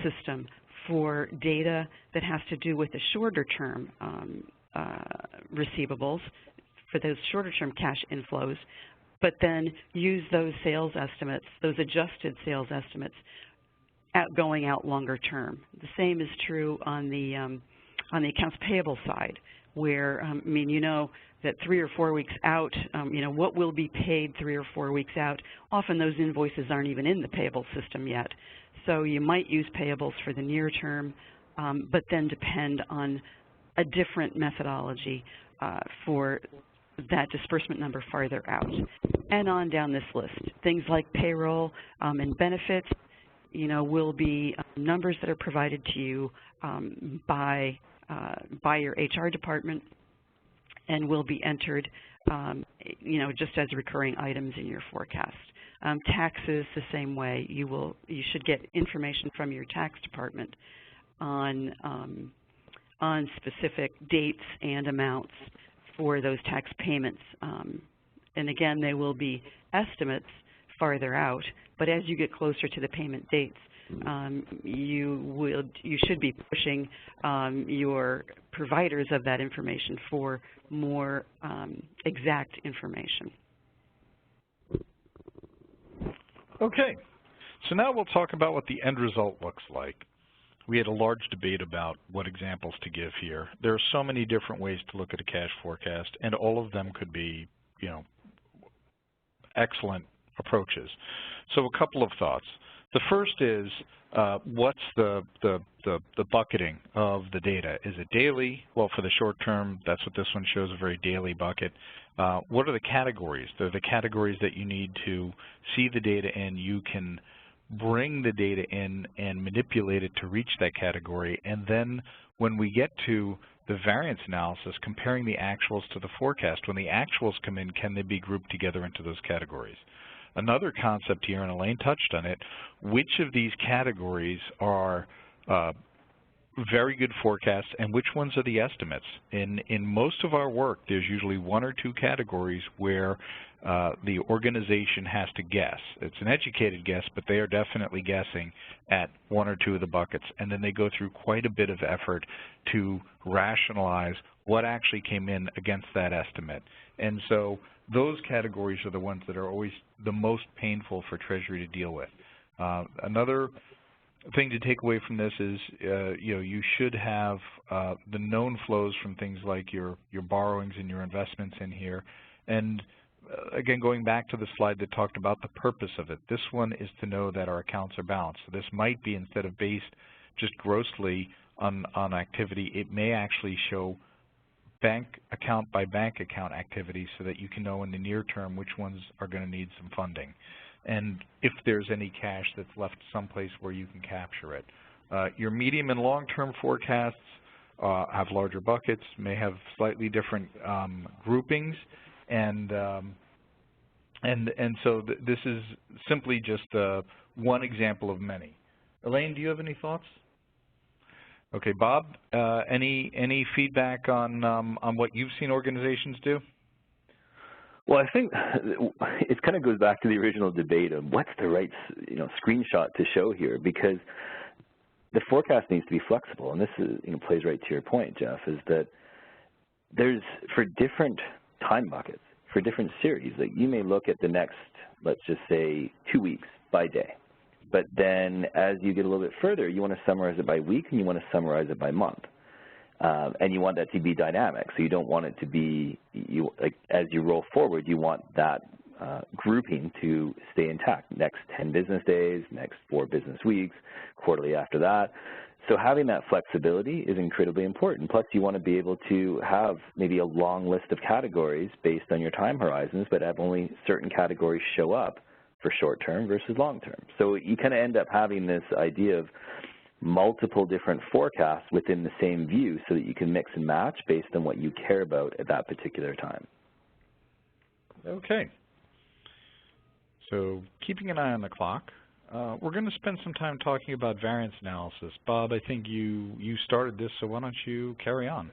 Speaker 2: system for data that has to do with the shorter term receivables for those shorter term cash inflows, but then use those sales estimates, those adjusted sales estimates, going out longer term. The same is true on the accounts payable side, where that 3 or 4 weeks out, what will be paid 3 or 4 weeks out. Often those invoices aren't even in the payable system yet. So you might use payables for the near term, but then depend on a different methodology for that disbursement number farther out. And on down this list. Things like payroll and benefits, will be numbers that are provided to you by your HR department, and will be entered, just as recurring items in your forecast. Taxes, the same way. You should get information from your tax department on specific dates and amounts for those tax payments. And again, they will be estimates farther out, but as you get closer to the payment dates, you should be pushing your providers of that information for more exact information.
Speaker 1: Okay, so now we'll talk about what the end result looks like. We had a large debate about what examples to give here. There are so many different ways to look at a cash forecast, and all of them could be, excellent approaches. So a couple of thoughts. The first is, what's the bucketing of the data? Is it daily? Well, for the short term, that's what this one shows, a very daily bucket. What are the categories? They're the categories that you need to see the data in. You can bring the data in and manipulate it to reach that category. And then when we get to the variance analysis, comparing the actuals to the forecast, when the actuals come in, can they be grouped together into those categories? Another concept here, and Elaine touched on it, which of these categories are very good forecasts and which ones are the estimates? In most of our work, there's usually 1 or 2 categories where the organization has to guess. It's an educated guess, but they are definitely guessing at 1 or 2 of the buckets, and then they go through quite a bit of effort to rationalize what actually came in against that estimate. And so those categories are the ones that are always the most painful for Treasury to deal with. Another thing to take away from this is, you should have the known flows from things like your borrowings and your investments in here. And again, going back to the slide that talked about the purpose of it, this one is to know that our accounts are balanced. So this might be, instead of based just grossly on activity, it may actually show bank account by bank account activity so that you can know in the near term which ones are going to need some funding, and if there's any cash that's left someplace where you can capture it. Your medium and long-term forecasts have larger buckets, may have slightly different groupings, and so this is simply just one example of many. Elaine, do you have any thoughts? Okay, Bob, any feedback on what you've seen organizations do?
Speaker 3: Well, I think it kind of goes back to the original debate of what's the right, screenshot to show here, because the forecast needs to be flexible, and this is, plays right to your point, Jeff, is that there's, for different time buckets, for different series, like you may look at the next, let's just say, 2 weeks by day, but then as you get a little bit further, you want to summarize it by week and you want to summarize it by month. And you want that to be dynamic, so you don't want it to be, as you roll forward, you want that grouping to stay intact. Next 10 business days, next 4 business weeks, quarterly after that. So having that flexibility is incredibly important. Plus, you want to be able to have maybe a long list of categories based on your time horizons, but have only certain categories show up for short-term versus long-term. So you kind of end up having this idea of multiple different forecasts within the same view so that you can mix and match based on what you care about at that particular time.
Speaker 1: Okay. So keeping an eye on the clock, we're going to spend some time talking about variance analysis. Bob, I think you started this, so why don't you carry on?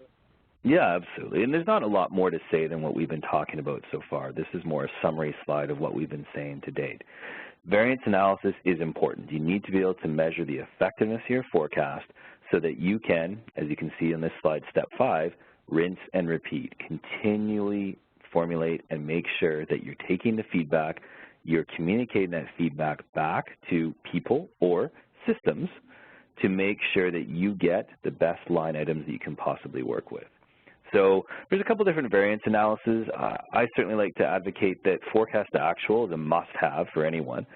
Speaker 3: Yeah, absolutely. And there's not a lot more to say than what we've been talking about so far. This is more a summary slide of what we've been saying to date. Variance analysis is important. You need to be able to measure the effectiveness of your forecast so that you can, as you can see in this slide, step 5, rinse and repeat. Continually formulate and make sure that you're taking the feedback, you're communicating that feedback back to people or systems to make sure that you get the best line items that you can possibly work with. So there's a couple different variance analyses. I certainly like to advocate that forecast to actual is a must-have for anyone,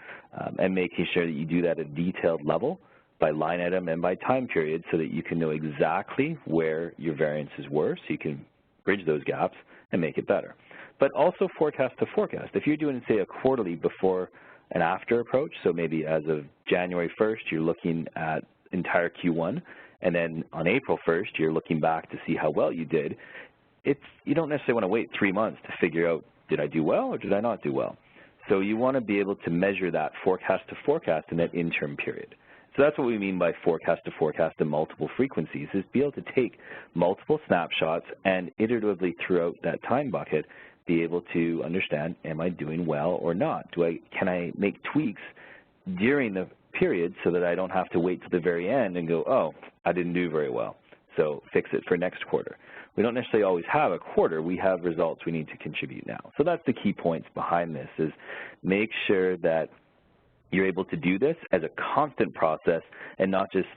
Speaker 3: and making sure that you do that at a detailed level by line item and by time period so that you can know exactly where your variances were so you can bridge those gaps and make it better. But also forecast to forecast. If you're doing, say, a quarterly before and after approach, so maybe as of January 1st, you're looking at entire Q1, and then on April 1st, you're looking back to see how well you did, you don't necessarily want to wait 3 months to figure out, did I do well or did I not do well? So you want to be able to measure that forecast to forecast in that interim period. So that's what we mean by forecast to forecast in multiple frequencies, is be able to take multiple snapshots and iteratively throughout that time bucket be able to understand, am I doing well or not? Can I make tweaks during the period so that I don't have to wait to the very end and go, oh, I didn't do very well, so fix it for next quarter. We don't necessarily always have a quarter. We have results we need to contribute now. So that's the key points behind this, is make sure that you're able to do this as a constant process and not just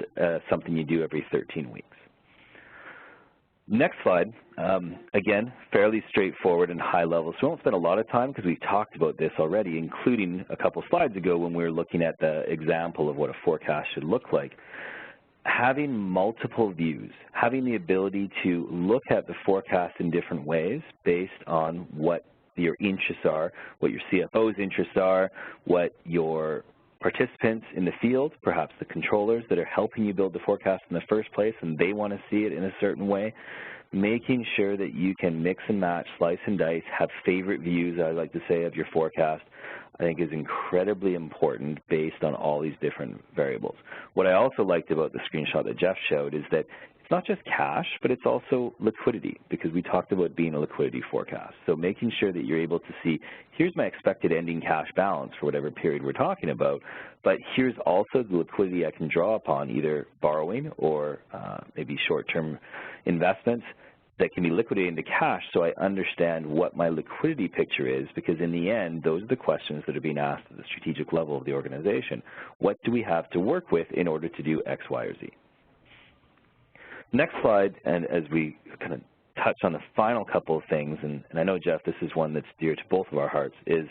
Speaker 3: something you do every 13 weeks. Next slide, again, fairly straightforward and high level, so we won't spend a lot of time because we've talked about this already, including a couple slides ago when we were looking at the example of what a forecast should look like. Having multiple views, having the ability to look at the forecast in different ways based on what your interests are, what your CFO's interests are, what your participants in the field, perhaps the controllers that are helping you build the forecast in the first place and they want to see it in a certain way, making sure that you can mix and match, slice and dice, have favorite views, I like to say, of your forecast, I think is incredibly important based on all these different variables. What I also liked about the screenshot that Jeff showed is that it's not just cash, but it's also liquidity, because we talked about being a liquidity forecast. So making sure that you're able to see, here's my expected ending cash balance for whatever period we're talking about, but here's also the liquidity I can draw upon, either borrowing or maybe short-term investments that can be liquidated into cash, so I understand what my liquidity picture is, because in the end, those are the questions that are being asked at the strategic level of the organization. What do we have to work with in order to do X, Y, or Z? Next slide, and as we kind of touch on the final couple of things, and I know, Jeff, this is one that's dear to both of our hearts, is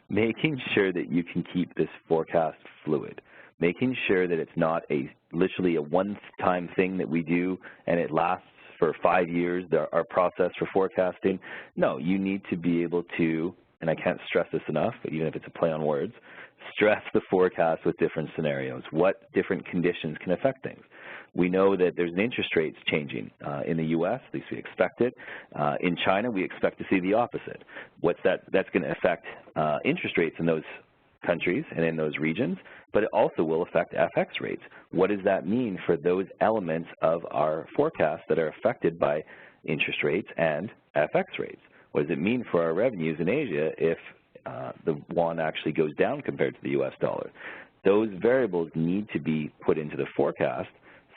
Speaker 3: making sure that you can keep this forecast fluid, making sure that it's not literally a one-time thing that we do and it lasts for 5 years, our process for forecasting. No, you need to be able to, and I can't stress this enough, even if it's a play on words, stress the forecast with different scenarios. What different conditions can affect things? We know that there's an interest rates changing in the U.S., at least we expect it. In China, we expect to see the opposite. That's going to affect interest rates in those countries and in those regions, but it also will affect FX rates. What does that mean for those elements of our forecast that are affected by interest rates and FX rates? What does it mean for our revenues in Asia if the yuan actually goes down compared to the U.S. dollar? Those variables need to be put into the forecast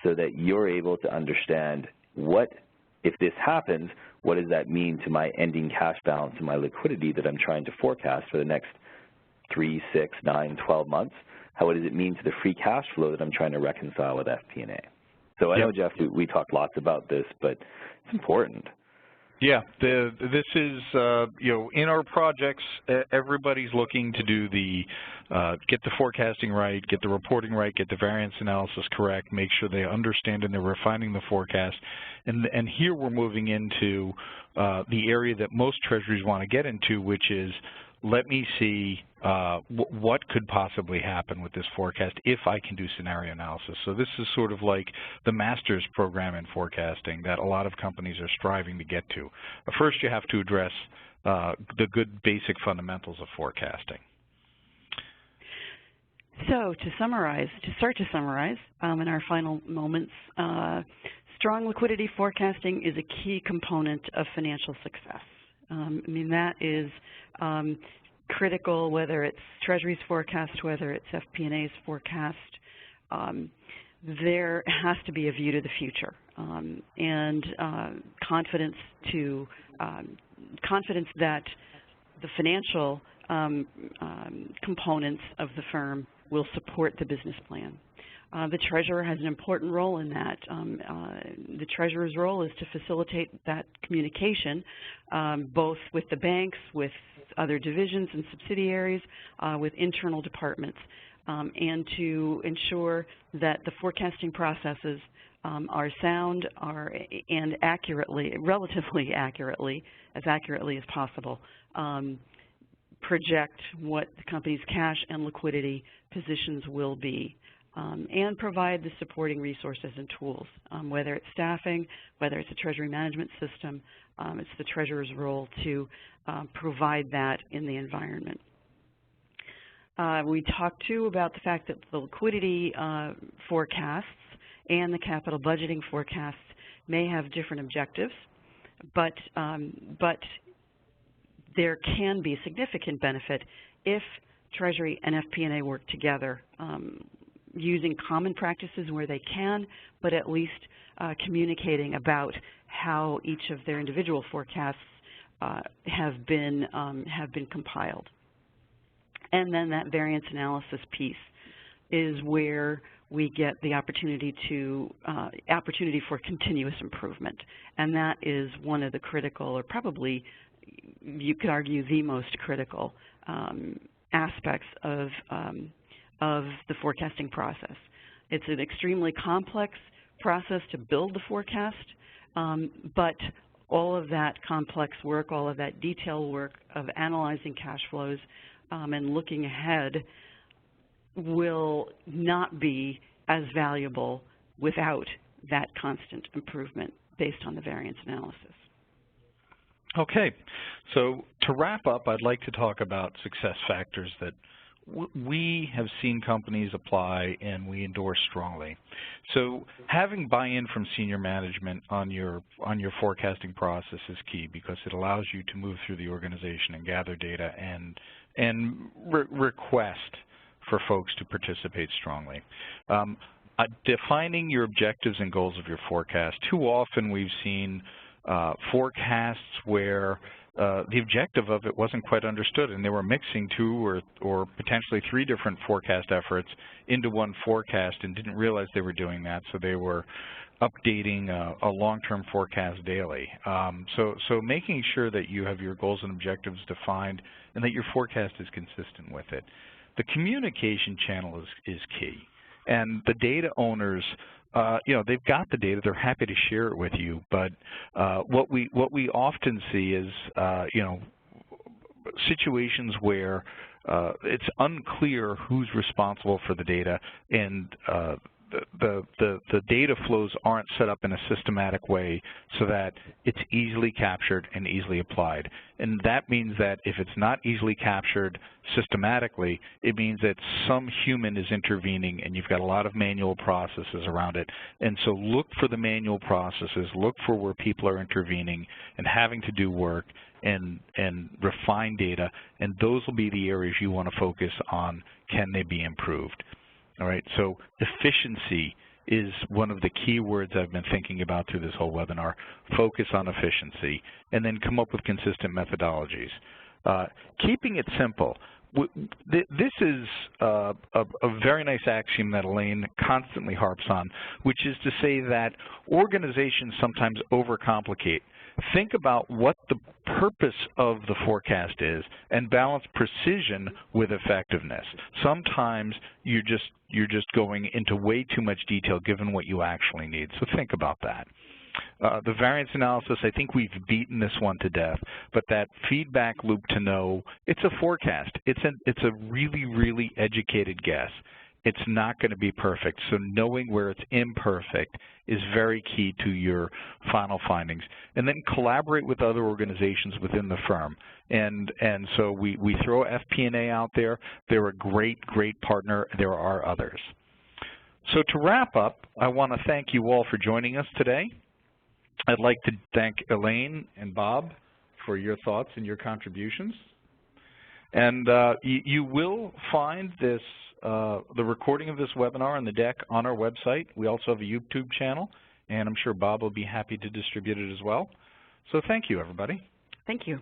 Speaker 3: so that you're able to understand if this happens, what does that mean to my ending cash balance and my liquidity that I'm trying to forecast for the next 3, 6, 9, 12 months? What does it mean to the free cash flow that I'm trying to reconcile with FP&A? So I know, Jeff, we talked lots about this, but it's important.
Speaker 1: Yeah, this is, in our projects, everybody's looking to do get the forecasting right, get the reporting right, get the variance analysis correct, make sure they understand and they're refining the forecast. And here we're moving into the area that most treasuries want to get into, which is, let me see what could possibly happen with this forecast if I can do scenario analysis. So this is sort of like the master's program in forecasting that a lot of companies are striving to get to. But first you have to address the good basic fundamentals of forecasting.
Speaker 2: So to start to summarize in our final moments, strong liquidity forecasting is a key component of financial success. That is critical, whether it's Treasury's forecast, whether it's FP&A's forecast. There has to be a view to the future and confidence that the financial components of the firm will support the business plan. The treasurer has an important role in that. The treasurer's role is to facilitate that communication, both with the banks, with other divisions and subsidiaries, with internal departments, and to ensure that the forecasting processes are sound and relatively accurately as possible, project what the company's cash and liquidity positions will be. And provide the supporting resources and tools, whether it's staffing, whether it's a treasury management system. It's the treasurer's role to provide that in the environment. We talked too about the fact that the liquidity forecasts and the capital budgeting forecasts may have different objectives, but there can be significant benefit if Treasury and FP&A work together, using common practices where they can, but at least communicating about how each of their individual forecasts have been compiled. And then that variance analysis piece is where we get the opportunity for continuous improvement, and that is one of the critical, or probably you could argue the most critical aspects of the forecasting process. It's an extremely complex process to build the forecast, but all of that complex work, all of that detailed work of analyzing cash flows and looking ahead will not be as valuable without that constant improvement based on the variance analysis.
Speaker 1: Okay, so to wrap up, I'd like to talk about success factors that we have seen companies apply and we endorse strongly. So having buy-in from senior management on your forecasting process is key, because it allows you to move through the organization and gather data and request for folks to participate strongly. Defining your objectives and goals of your forecast. Too often we've seen forecasts where the objective of it wasn't quite understood, and they were mixing 2 or potentially 3 different forecast efforts into one forecast and didn't realize they were doing that, so they were updating a long-term forecast daily. So making sure that you have your goals and objectives defined and that your forecast is consistent with it. The communication channel is key, and the data owners, they've got the data, they're happy to share it with you, but what we often see is, situations where it's unclear who's responsible for the data, and the data flows aren't set up in a systematic way so that it's easily captured and easily applied. And that means that if it's not easily captured systematically, it means that some human is intervening and you've got a lot of manual processes around it. And so look for the manual processes, look for where people are intervening and having to do work and refine data, and those will be the areas you want to focus on. Can they be improved? All right, so efficiency is one of the key words I've been thinking about through this whole webinar. Focus on efficiency, and then come up with consistent methodologies. Keeping it simple. This is a very nice axiom that Elaine constantly harps on, which is to say that organizations sometimes overcomplicate. Think about what the purpose of the forecast is and balance precision with effectiveness. Sometimes you're just going into way too much detail given what you actually need, so think about that. The variance analysis, I think we've beaten this one to death, but that feedback loop to know it's a forecast. It's a really, really educated guess. It's not going to be perfect, so knowing where it's imperfect is very key to your final findings. And then collaborate with other organizations within the firm. And so we throw FP&A out there. They're a great, great partner. There are others. So to wrap up, I want to thank you all for joining us today. I'd like to thank Elaine and Bob for your thoughts and your contributions. And you will find this the recording of this webinar and the deck on our website. We also have a YouTube channel, and I'm sure Bob will be happy to distribute it as well. So thank you, everybody.
Speaker 2: Thank you.